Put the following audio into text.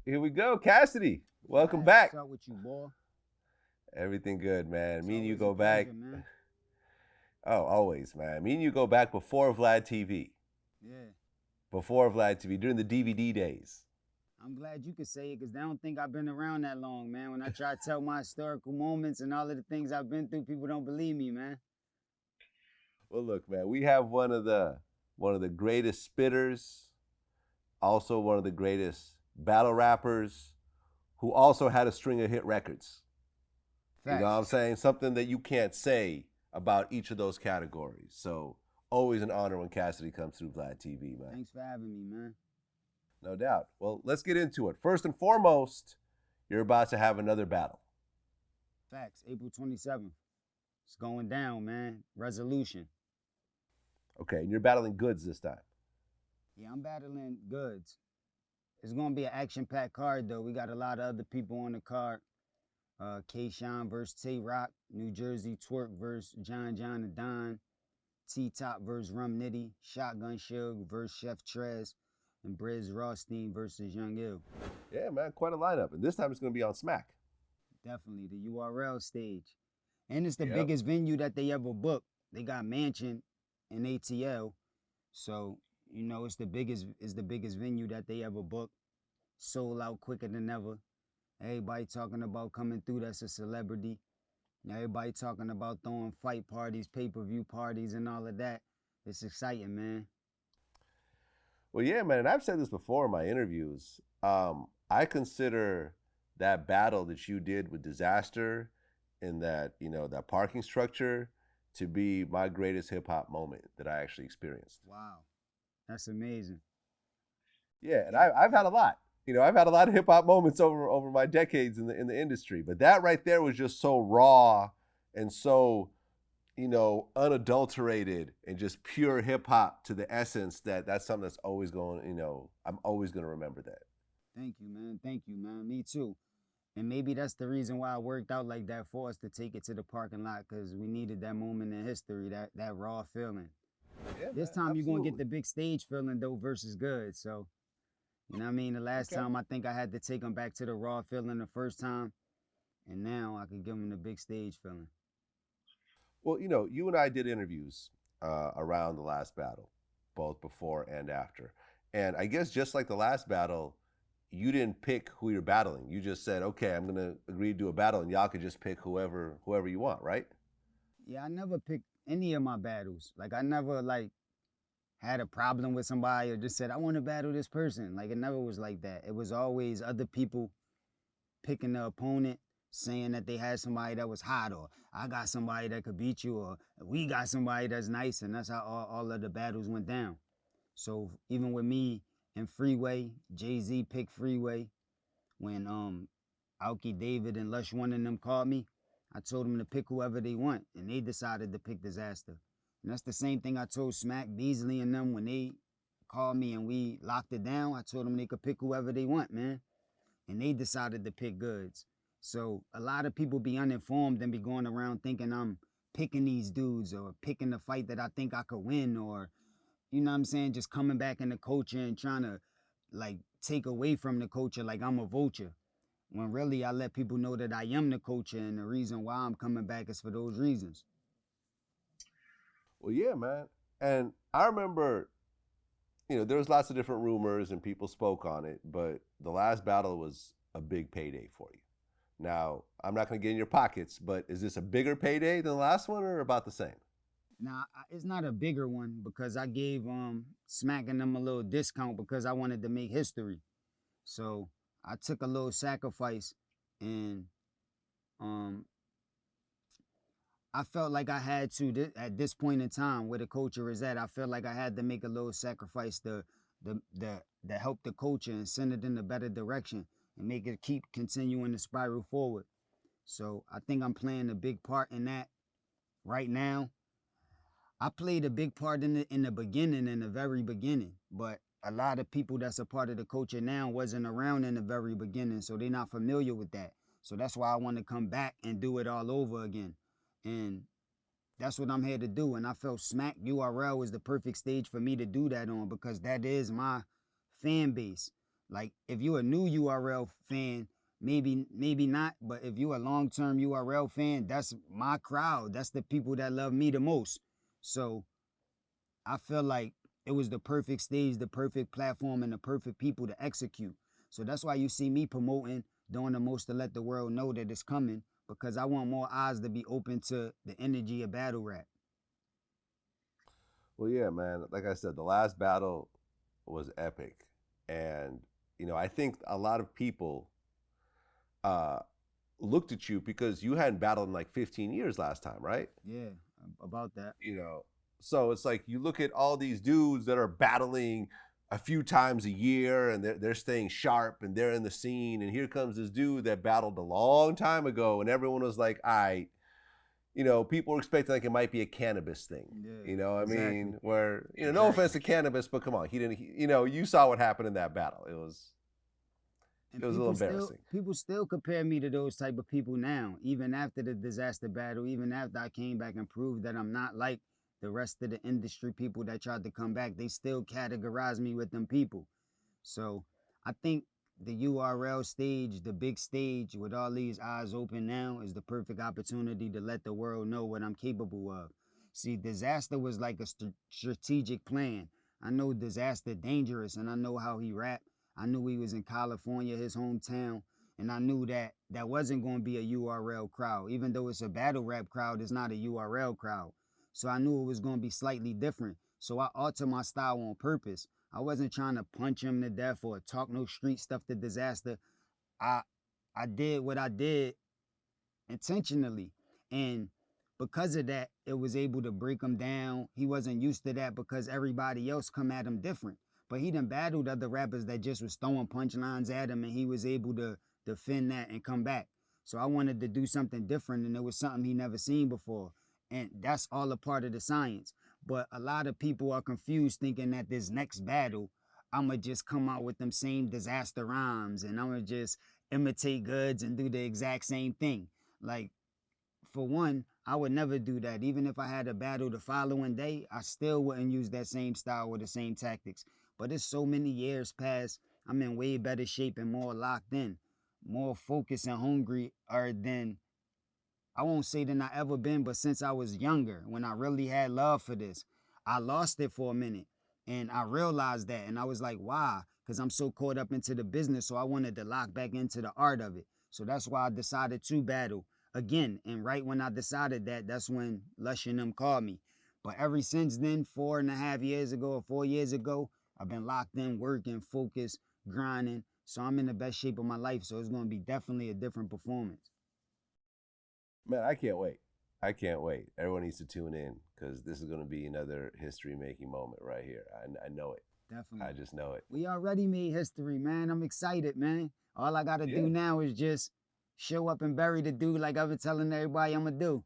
Here we go, Cassidy. Welcome Hey, back. what's up with you, boy? Everything good, man. It's Me and you always a go back. pleasure, man. Oh, always, man. Me and you go back before VladTV. Yeah, Before VladTV, during the DVD days. I'm glad you could say it because they don't think I've been around that long, man. When I try to tell my historical moments and all of the things I've been through, people don't believe me, man. Well, look, man. We have one of the greatest spitters, also one of the greatest battle rappers, who also had a string of hit records. You know what Facts. I'm saying? Something that you can't say about each of those categories. So always an honor when Cassidy comes through Vlad TV, man. Thanks for having me, man. No doubt. Well, let's get into it. First and foremost, you're about to have another battle. Facts. April 27th. It's going down, man. Resolution. Okay, and you're battling Goodz this time. Yeah, I'm battling Goodz. It's gonna be an action-packed card though. We got a lot of other people on the card. K-Shine versus Tay-Rock, New Jersey Twerk versus John and Don, T-Top versus Rum Nitty, Shotgun Shug versus Chef Trez, and Briz Rothstein versus Young Ill. Yeah, man, quite a lineup. And this time it's going to be on Smack. Definitely the URL stage. And it's the Yep. biggest venue that they ever booked. They got Mansion and ATL. So, it's the biggest venue that they ever booked. Sold out quicker than ever. Everybody talking about coming through that's a celebrity. Everybody talking about throwing fight parties, pay-per-view parties, and all of that. It's exciting, man. Well, yeah, man, and I've said this before in my interviews. I consider that battle that you did with Dizaster in that parking structure to be my greatest hip hop moment that I actually experienced. Wow. That's amazing. Yeah, and I've had a lot. I've had a lot of hip hop moments over my decades in the industry, but that right there was just so raw and so unadulterated and just pure hip hop to the essence that's something that's always going. I'm always going to remember that. Thank you, man. Thank you, man. Me too. And maybe that's the reason why it worked out like that for us to take it to the parking lot because we needed that moment in history, that raw feeling. Yeah, This man, time you're gonna get absolutely. the big stage feeling though versus Goodz. So you know what I mean? The last Okay. time I think I had to take them back to the raw feeling the first time, and now I can give them the big stage feeling. Well, you and I did interviews around the last battle, both before and after. And I guess just like the last battle, you didn't pick who you're battling. You just said, "Okay, I'm gonna agree to do a battle," and y'all could just pick whoever you want, right? Yeah, I never picked any of my battles. Like I never had a problem with somebody or just said I want to battle this person. Like it never was like that. It was always other people picking the opponent, saying that they had somebody that was hot, or I got somebody that could beat you, or we got somebody that's nice, and that's how all of the battles went down. So even with me and Freeway, Jay-Z picked Freeway when Alki David and Lush One and them called me. I told them to pick whoever they want, and they decided to pick Dizaster. And that's the same thing I told Smack Beasley and them when they called me and we locked it down. I told them they could pick whoever they want, man. And they decided to pick Goodz. So a lot of people be uninformed and be going around thinking I'm picking these dudes or picking the fight that I think I could win, or you know what I'm saying, just coming back in the culture and trying to like take away from the culture like I'm a vulture. When really I let people know that I am the culture and the reason why I'm coming back is for those reasons. Well, yeah, man. And I remember, there was lots of different rumors and people spoke on it, but the last battle was a big payday for you. Now, I'm not going to get in your pockets, but is this a bigger payday than the last one or about the same? Now it's not a bigger one because I gave smacking them a little discount because I wanted to make history. So I took a little sacrifice and um I felt like I had to at this point in time where the culture is at. I felt like I had to make a little sacrifice to help the culture and send it in a better direction and make it keep continuing to spiral forward. So I think I'm playing a big part in that right now. I played a big part in the beginning, in the very beginning, but a lot of people that's a part of the culture now wasn't around in the very beginning, so they're not familiar with that. So that's why I want to come back and do it all over again. And that's what I'm here to do. And I felt Smack URL was the perfect stage for me to do that on because that is my fan base. Like if you're a new URL fan, maybe not, but if you're a long-term URL fan, that's my crowd. That's the people that love me the most. So I feel like it was the perfect stage, the perfect platform, and the perfect people to execute. So that's why you see me promoting, doing the most to let the world know that it's coming, because I want more eyes to be open to the energy of battle rap. Well, yeah, man. Like I said, the last battle was epic, and I think a lot of people uh, looked at you because you hadn't battled in like 15 years last time, right? Yeah, about that. You know, so it's like you look at all these dudes that are battling a few times a year and they're staying sharp and they're in the scene, and here comes this dude that battled a long time ago, and everyone was like, "All right." People were expecting like it might be a cannabis thing. Yeah, I exactly. mean, where no Exactly. offense to cannabis, but come on, he didn't. You saw what happened in that battle. It was And a little embarrassing. people still compare me to those type of people now, even after the disaster battle, even after I came back and proved that I'm not like the rest of the industry people that tried to come back. They still categorize me with them people. So I think the URL stage, the big stage with all these eyes open now, is the perfect opportunity to let the world know what I'm capable of. See, Dizaster was like a strategic plan. I know Dizaster dangerous, and I know how he rap. I knew he was in California, his hometown, and I knew that that wasn't going to be a URL crowd. Even though it's a battle rap crowd, it's not a URL crowd. So I knew it was going to be slightly different. So I altered my style on purpose. I wasn't trying to punch him to death or talk no street stuff to Dizaster. I I did what I did intentionally. And because of that, it was able to break him down. He wasn't used to that because everybody else come at him different. But he done battled other rappers that just was throwing punchlines at him, and he was able to defend that and come back. So I wanted to do something different, and it was something he never seen before. And that's all a part of the science. But a lot of people are confused thinking that this next battle, I'ma just come out with them same disaster rhymes and I'ma just imitate Goodz and do the exact same thing. Like, for one, I would never do that. Even if I had a battle the following day, I still wouldn't use that same style or the same tactics. But it's so many years past, I'm in way better shape and more locked in, more focused and hungry or than I won't say than I ever been, but since I was younger, when I really had love for this, I lost it for a minute. And I realized that. And I was like, why? Because I'm so caught up into the business. So I wanted to lock back into the art of it. So that's why I decided to battle again. And right when I decided that, that's when Lush and them called me. But ever since then, 4.5 years ago or 4 years ago, I've been locked in, working, focused, grinding. So I'm in the best shape of my life. So it's going to be definitely a different performance. Man, I can't wait. I can't wait. Everyone needs to tune in because this is going to be another history-making moment right here. I know it. I Definitely. just know it. We already made history, man. I'm excited, man. All I gotta Yeah. do now is just show up and bury the dude like I've been telling everybody I'm gonna do.